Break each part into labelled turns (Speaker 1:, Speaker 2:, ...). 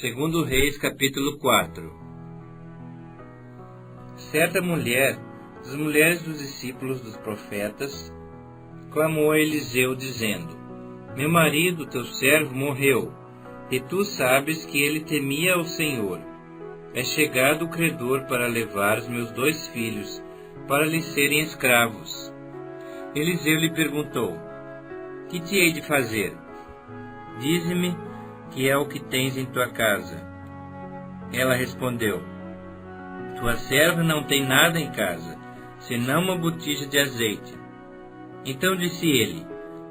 Speaker 1: Segundo Reis, capítulo 4. Certa mulher, das mulheres dos discípulos dos profetas, clamou a Eliseu, dizendo: Meu marido, teu servo, morreu, e tu sabes que ele temia ao Senhor. É chegado o credor para levar os meus 2 filhos, para lhes serem escravos. Eliseu lhe perguntou: Que te hei de fazer? Dize-me que é o que tens em tua casa. Ela respondeu: Tua serva não tem nada em casa, senão uma botija de azeite. Então disse ele: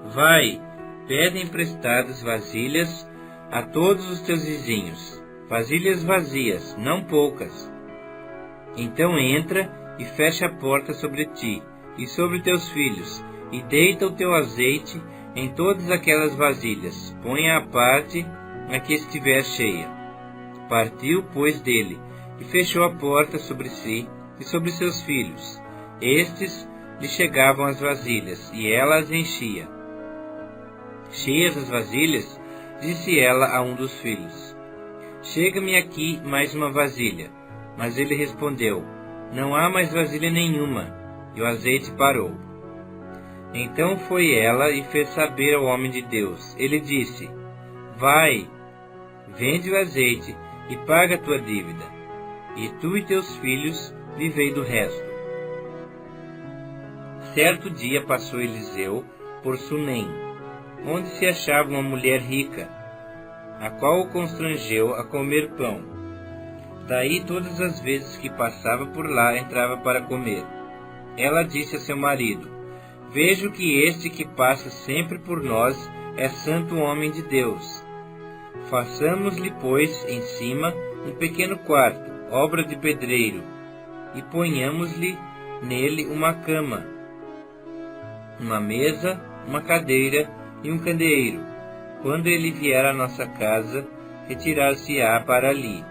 Speaker 1: Vai, pede emprestadas vasilhas a todos os teus vizinhos, vasilhas vazias, não poucas. Então entra e fecha a porta sobre ti e sobre teus filhos, e deita o teu azeite em todas aquelas vasilhas, põe-a à parte a que estiver cheia. Partiu, pois, dele, e fechou a porta sobre si e sobre seus filhos. Estes lhe chegavam as vasilhas, e ela as enchia. Cheias as vasilhas, disse ela a um dos filhos: Chega-me aqui mais uma vasilha. Mas ele respondeu: Não há mais vasilha nenhuma. E o azeite parou. Então foi ela e fez saber ao homem de Deus. Ele disse: Vai, vende o azeite e paga a tua dívida, e tu e teus filhos vivei do resto. Certo dia passou Eliseu por Sunem, onde se achava uma mulher rica, a qual o constrangeu a comer pão. Daí todas as vezes que passava por lá entrava para comer. Ela disse a seu marido: Vejo que este que passa sempre por nós é santo homem de Deus. Façamos-lhe, pois, em cima um pequeno quarto, obra de pedreiro, e ponhamos-lhe nele uma cama, uma mesa, uma cadeira e um candeeiro. Quando ele vier à nossa casa, retirar-se-á para ali.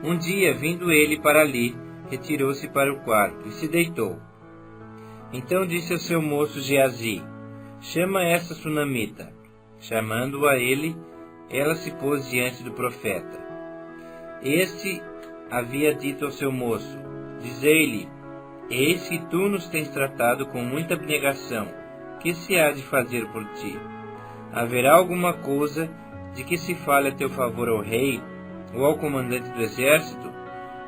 Speaker 1: Um dia, vindo ele para ali, retirou-se para o quarto e se deitou. Então disse ao seu moço Geazi: Chama esta sunamita. Chamando-o a ele, ela se pôs diante do profeta. Este havia dito ao seu moço: Dizei-lhe: Eis que tu nos tens tratado com muita abnegação. Que se há de fazer por ti? Haverá alguma coisa de que se fale a teu favor ao rei ou ao comandante do exército?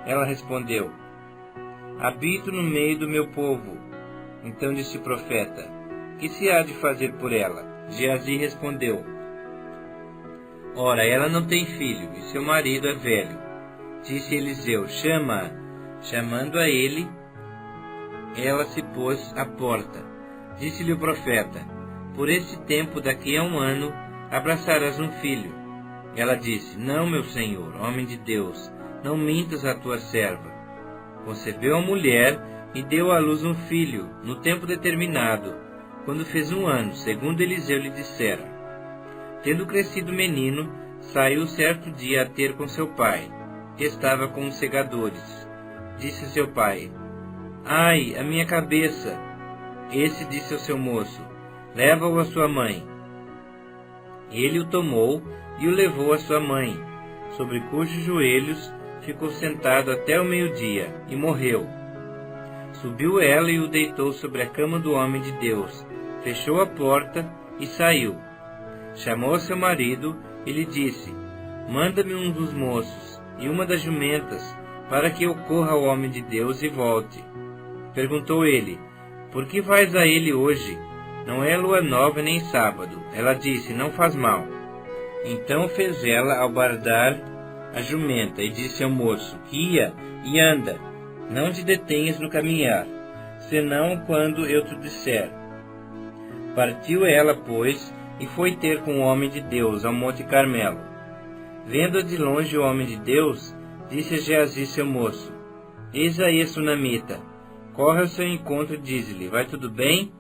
Speaker 1: Ela respondeu: Habito no meio do meu povo. Então disse o profeta: Que se há de fazer por ela? Geazi respondeu: Ora, ela não tem filho, e seu marido é velho. Disse Eliseu: Chama-a. Chamando a ele, ela se pôs à porta. Disse-lhe o profeta: Por esse tempo, daqui a 1 ano, abraçarás um filho. Ela disse: Não, meu senhor, homem de Deus, não mintas à tua serva. Concebeu a mulher e deu à luz um filho, no tempo determinado, quando fez 1 ano, segundo Eliseu lhe dissera. Tendo crescido o menino, saiu certo dia a ter com seu pai, que estava com os segadores. Disse seu pai: Ai, a minha cabeça! Esse disse ao seu moço: Leva-o à sua mãe. Ele o tomou e o levou à sua mãe, sobre cujos joelhos ficou sentado até o meio-dia, e morreu. Subiu ela e o deitou sobre a cama do homem de Deus, fechou a porta e saiu. Chamou seu marido e lhe disse: Manda-me um dos moços e uma das jumentas, para que eu corra ao homem de Deus e volte. Perguntou ele: Por que vais a ele hoje? Não é lua nova nem sábado. Ela disse: Não faz mal. Então fez ela albardar a jumenta e disse ao moço: Guia e anda, não te detenhas no caminhar, senão quando eu te disser. Partiu ela, pois, e foi ter com o homem de Deus ao Monte Carmelo. Vendo-a de longe o homem de Deus, disse a Geazi seu moço: Eis aí a sunamita. Corre ao seu encontro e diz-lhe: Vai tudo bem?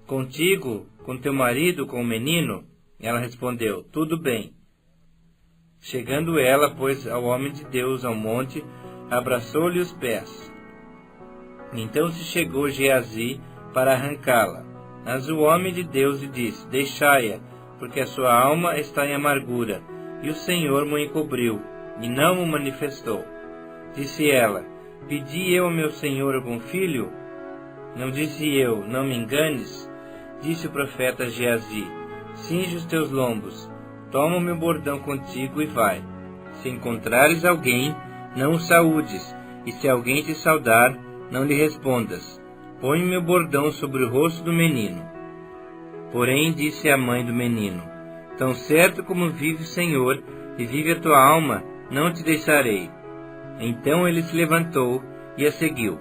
Speaker 1: Contigo, com teu marido, com o menino? Ela respondeu: Tudo bem. Chegando ela, pois, ao homem de Deus ao monte, abraçou-lhe os pés. Então se chegou Geazi para arrancá-la. Mas o homem de Deus lhe disse: Deixai-a, porque a sua alma está em amargura, e o Senhor mo encobriu, e não o manifestou. Disse ela: Pedi eu ao meu senhor algum filho? Não disse eu: Não me enganes? Disse o profeta Geazi: Cinge os teus lombos, toma o meu bordão contigo e vai. Se encontrares alguém, não o saúdes, e se alguém te saudar, não lhe respondas. Põe o meu bordão sobre o rosto do menino. Porém disse a mãe do menino: Tão certo como vive o Senhor, e vive a tua alma, não te deixarei. Então ele se levantou e a seguiu.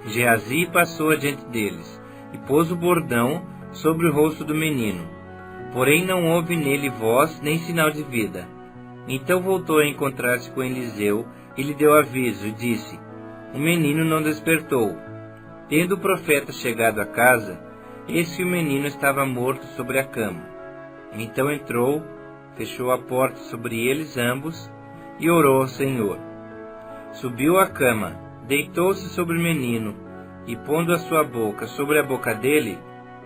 Speaker 1: Geazi passou adiante deles, e pôs o bordão sobre o rosto do menino. Porém não houve nele voz nem sinal de vida. Então voltou a encontrar-se com Eliseu, e lhe deu aviso, e disse: O menino não despertou. Tendo o profeta chegado à casa, eis que o menino estava morto sobre a cama. Então entrou, fechou a porta sobre eles ambos, e orou ao Senhor. Subiu à cama, deitou-se sobre o menino, e pondo a sua boca sobre a boca dele,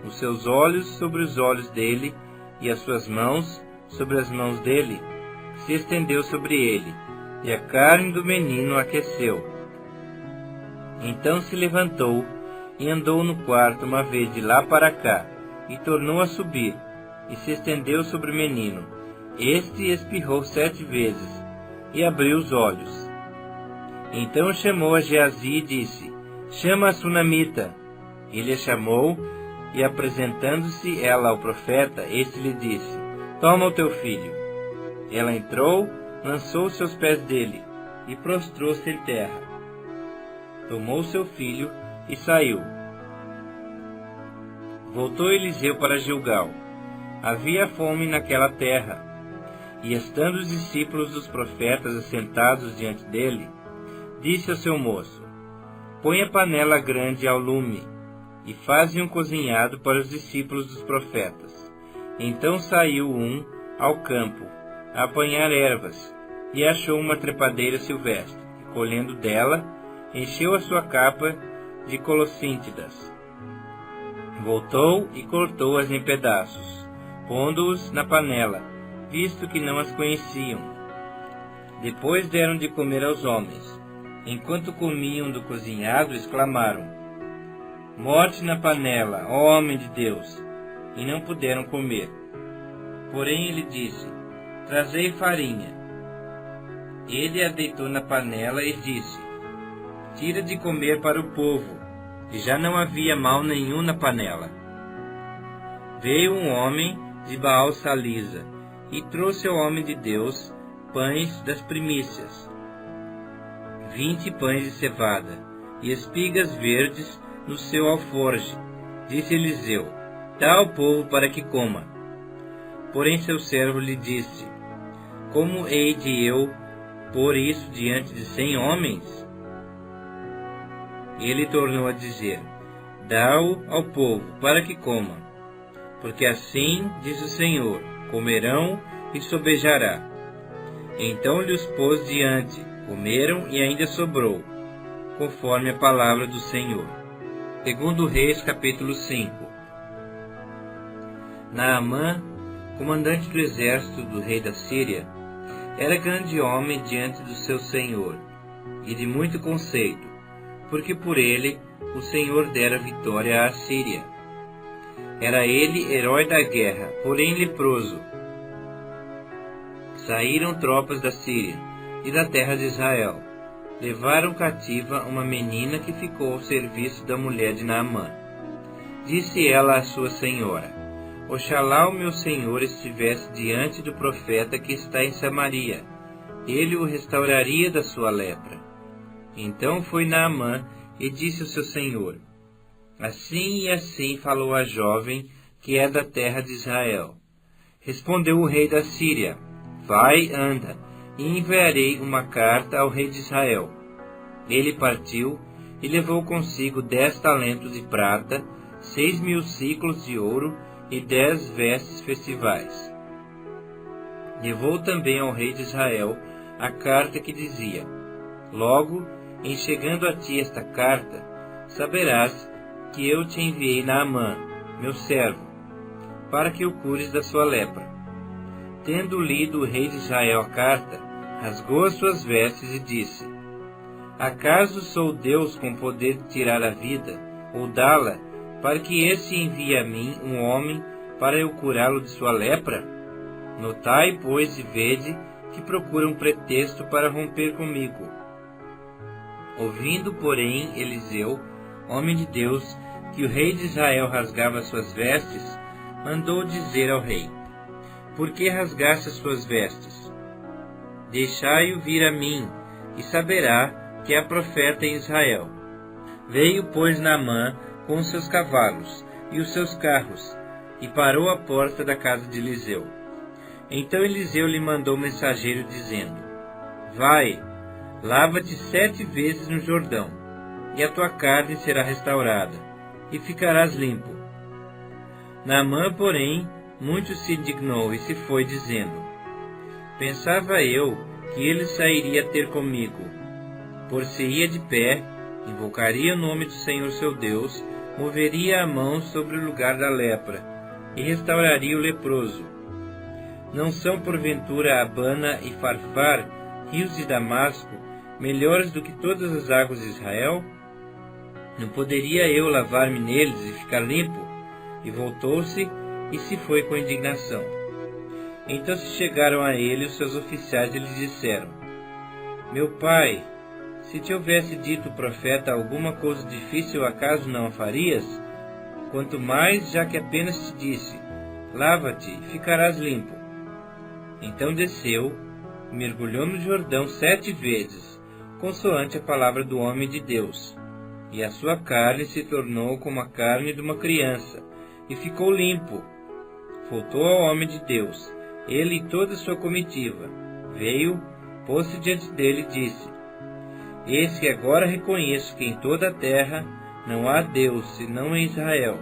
Speaker 1: os seus olhos sobre os olhos dele, e as suas mãos sobre as mãos dele, se estendeu sobre ele, e a carne do menino aqueceu. Então se levantou, e andou no quarto uma vez de lá para cá, e tornou a subir, e se estendeu sobre o menino. Este espirrou 7 vezes, e abriu os olhos. Então chamou a Geazi e disse: Chama a sunamita. Ele a chamou, e apresentando-se ela ao profeta, este lhe disse: Toma o teu filho. Ela entrou, lançou-se aos pés dele, e prostrou-se em terra. Tomou seu filho e saiu. Voltou Eliseu para Gilgal. Havia fome naquela terra, e estando os discípulos dos profetas assentados diante dele, disse ao seu moço: Põe a panela grande ao lume, e faze um cozinhado para os discípulos dos profetas. Então saiu um ao campo, a apanhar ervas, e achou uma trepadeira silvestre, e colhendo dela, encheu a sua capa de colossíntidas. Voltou e cortou-as em pedaços, pondo-os na panela, visto que não as conheciam. Depois deram de comer aos homens. Enquanto comiam do cozinhado, exclamaram: Morte na panela, ó homem de Deus! E não puderam comer. Porém ele disse: Trazei farinha. Ele a deitou na panela e disse: Tira de comer para o povo. E já não havia mal nenhum na panela. Veio um homem de Baal-Salisa, e trouxe ao homem de Deus pães das primícias, 20 pães de cevada, e espigas verdes no seu alforje. Disse Eliseu: Dá ao povo para que coma. Porém seu servo lhe disse: Como hei de eu pôr isso diante de 100 homens? Ele tornou a dizer: Dá-o ao povo para que coma. Porque assim diz o Senhor: comerão e sobejará. Então lhes pôs diante, comeram e ainda sobrou, conforme a palavra do Senhor. Segundo Reis, capítulo 5. Naamã, comandante do exército do rei da Síria, era grande homem diante do seu senhor, e de muito conceito, porque por ele o Senhor dera vitória à Síria. Era ele herói da guerra, porém leproso. Saíram tropas da Síria e da terra de Israel. Levaram cativa uma menina que ficou ao serviço da mulher de Naamã. Disse ela à sua senhora: Oxalá o meu senhor estivesse diante do profeta que está em Samaria. Ele o restauraria da sua lepra. Então foi Naamã e disse ao seu senhor: Assim e assim falou a jovem que é da terra de Israel. Respondeu o rei da Síria: Vai, anda, e enviarei uma carta ao rei de Israel. Ele partiu e levou consigo 10 talentos de prata, 6.000 ciclos de ouro e 10 vestes festivais. Levou também ao rei de Israel a carta que dizia: Logo, em chegando a ti esta carta, saberás que eu te enviei Naamã, meu servo, para que o cures da sua lepra. tendo lido o rei de Israel a carta, rasgou as suas vestes e disse: Acaso sou Deus com poder de tirar a vida, ou dá-la, para que esse envie a mim um homem para eu curá-lo de sua lepra? Notai, pois, e vede que procura um pretexto para romper comigo. Ouvindo, porém, Eliseu, homem de Deus, que o rei de Israel rasgava suas vestes, mandou dizer ao rei: Por que rasgaste as suas vestes? Deixai-o vir a mim, e saberá que há profeta em Israel. Veio, pois, Naamã com os seus cavalos e os seus carros, e parou à porta da casa de Eliseu. Então Eliseu lhe mandou mensageiro, dizendo: Vai, lava-te 7 vezes no Jordão, e a tua carne será restaurada, e ficarás limpo. Naamã, porém, muito se indignou e se foi, dizendo: Pensava eu que ele sairia ter comigo, por-se-ia de pé, invocaria o nome do Senhor seu Deus, moveria a mão sobre o lugar da lepra, e restauraria o leproso. Não são porventura Abana e Farfar, rios de Damasco, melhores do que todas as águas de Israel? Não poderia eu lavar-me neles e ficar limpo? E voltou-se e se foi com indignação. Então se chegaram a ele os seus oficiais e lhe disseram: Meu pai, se te houvesse dito o profeta alguma coisa difícil, acaso não a farias? Quanto mais, já que apenas te disse: Lava-te e ficarás limpo. Então desceu, mergulhou no Jordão 7 vezes, consoante a palavra do homem de Deus, e a sua carne se tornou como a carne de uma criança, e ficou limpo. Voltou ao homem de Deus, ele e toda a sua comitiva. Veio, pôs-se diante dele e disse: Eis que agora reconheço que em toda a terra não há Deus, senão em Israel.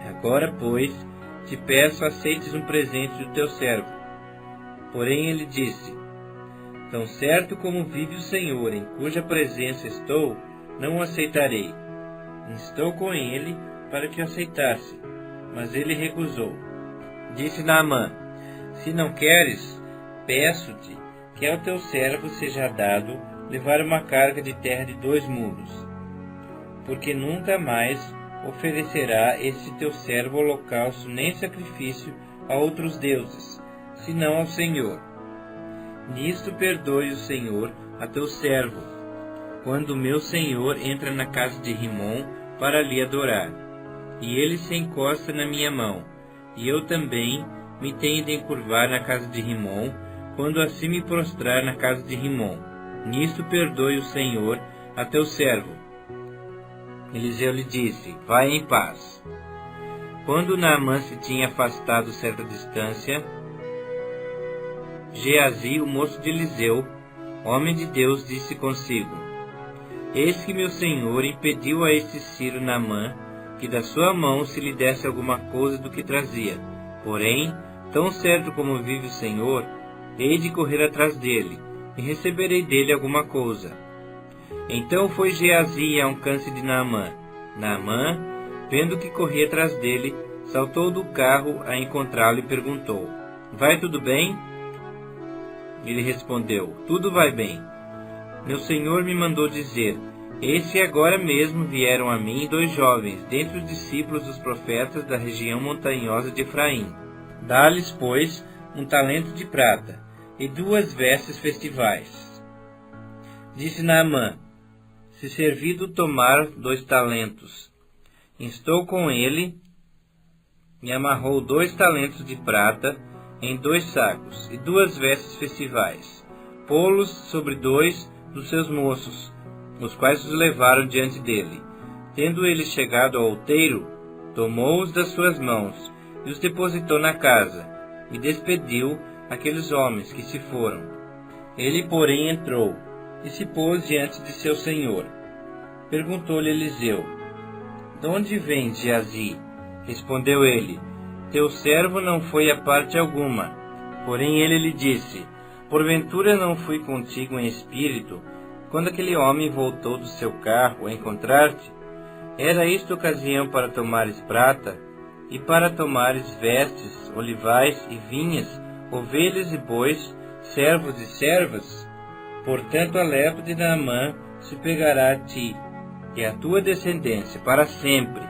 Speaker 1: Agora, pois, te peço aceites um presente do teu servo. Porém ele disse: Tão certo como vive o Senhor, em cuja presença estou, não o aceitarei. Instou com ele para que o aceitasse, mas ele recusou. Disse Naamã: Se não queres, peço-te que ao teu servo seja dado levar uma carga de terra de 2 mulos, porque nunca mais oferecerá este teu servo holocausto nem sacrifício a outros deuses, senão ao Senhor. Nisto perdoe o Senhor a teu servo, quando meu senhor entra na casa de Rimom para lhe adorar, e ele se encosta na minha mão, e eu também me tenho de encurvar na casa de Rimom, quando assim me prostrar na casa de Rimom. Nisto perdoe o Senhor a teu servo. Eliseu lhe disse: Vai em paz. Quando Naamã se tinha afastado certa distância, Geazi, o moço de Eliseu, homem de Deus, disse consigo: Eis que meu senhor impediu a este Ciro Naamã que da sua mão se lhe desse alguma coisa do que trazia. Porém, tão certo como vive o Senhor, hei de correr atrás dele, e receberei dele alguma coisa. Então foi Geazi a um câncer de Naamã. Naamã, vendo que corria atrás dele, saltou do carro a encontrá-lo e perguntou: Vai tudo bem? Ele respondeu: Tudo vai bem. Meu senhor me mandou dizer: Eis que agora mesmo vieram a mim 2 jovens, dentre os discípulos dos profetas da região montanhosa de Efraim. Dá-lhes, pois, 1 talento de prata e 2 vestes festivais. Disse Naamã: Se servido tomar 2 talentos. Instou com ele e amarrou 2 talentos de prata em 2 sacos e 2 vestes festivais, pô-los sobre 2 dos seus moços, os quais os levaram diante dele. Tendo ele chegado ao outeiro, tomou-os das suas mãos e os depositou na casa, e despediu aqueles homens que se foram. Ele, porém, entrou e se pôs diante de seu senhor. Perguntou-lhe Eliseu: De onde vens, Geazi? Respondeu ele: Teu servo não foi a parte alguma. Porém ele lhe disse: Porventura não fui contigo em espírito, quando aquele homem voltou do seu carro a encontrar-te? Era isto ocasião para tomares prata? e para tomares vestes, olivais e vinhas, ovelhas e bois, servos e servas? Portanto a lepra de Naamã se pegará a ti, e a tua descendência para sempre.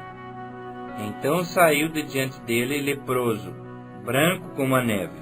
Speaker 1: Então saiu de diante dele leproso, branco como a neve.